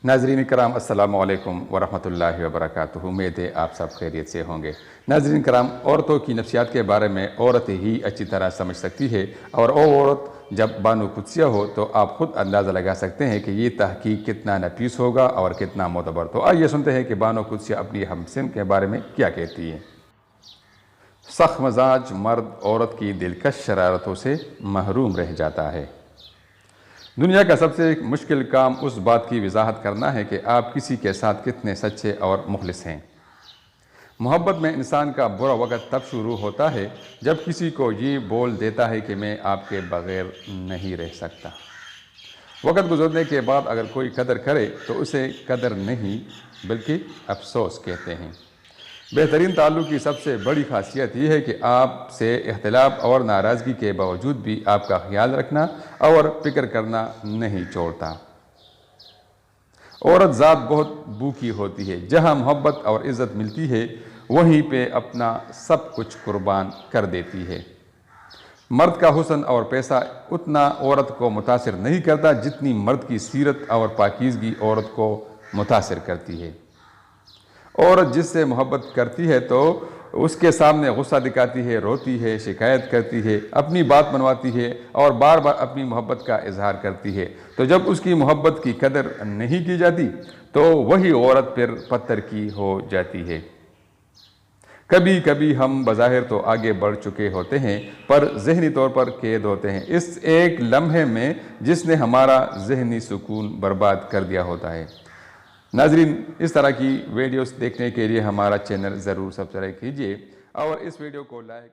नाज़रीन कराम अस्सलामु अलैकुम वरहमतुल्लाहि वबरकातुहू। उम्मीद है आप सब खैरियत से होंगे। नाज़रीन कराम, औरतों की नफ्सियात के बारे में औरत ही अच्छी तरह समझ सकती है, और वो औरत जब बानो कुद्सिया हो तो आप ख़ुद अंदाज़ा लगा सकते हैं कि ये तहकीक कितना नफीस होगा और कितना मोतबर। तो आइए सुनते हैं कि बानो कुद्सिया अपनी हमसिन के बारे में क्या कहती है। सख्त मजाज मर्द औरत की दिलकश शरारतों से महरूम रह जाता है। दुनिया का सबसे मुश्किल काम उस बात की वजाहत करना है कि आप किसी के साथ कितने सच्चे और मुखलिस हैं। मोहब्बत में इंसान का बुरा वक़्त तब शुरू होता है जब किसी को ये बोल देता है कि मैं आपके बग़ैर नहीं रह सकता। वक़्त गुजरने के बाद अगर कोई कदर करे तो उसे कदर नहीं बल्कि अफसोस कहते हैं। बेहतरीन ताल्लुक़ की सबसे बड़ी ख़ासियत यह है कि आपसे इख्तिलाफ और नाराज़गी के बावजूद भी आपका ख्याल रखना और फ़िक्र करना नहीं छोड़ता। औरत ज़ात बहुत भूखी होती है। जहाँ मोहब्बत और इज़्ज़त मिलती है वहीं पे अपना सब कुछ कुर्बान कर देती है। मर्द का हुस्न और पैसा उतना औरत को मुतासिर नहीं करता जितनी मर्द की सीरत और पाकीज़गी औरत को मुतासिर करती है। औरत जिससे मोहब्बत करती है तो उसके सामने गुस्सा दिखाती है, रोती है, शिकायत करती है, अपनी बात मनवाती है और बार बार अपनी मोहब्बत का इजहार करती है। तो जब उसकी मोहब्बत की कदर नहीं की जाती तो वही औरत फिर पत्थर की हो जाती है। कभी कभी हम बज़ाहिर तो आगे बढ़ चुके होते हैं पर ज़हनी तौर पर कैद होते हैं इस एक लम्हे में जिसने हमारा ज़हनी सुकून बर्बाद कर दिया होता है। नाज़रीन, इस तरह की वीडियोस देखने के लिए हमारा चैनल ज़रूर सब्सक्राइब कीजिए और इस वीडियो को लाइक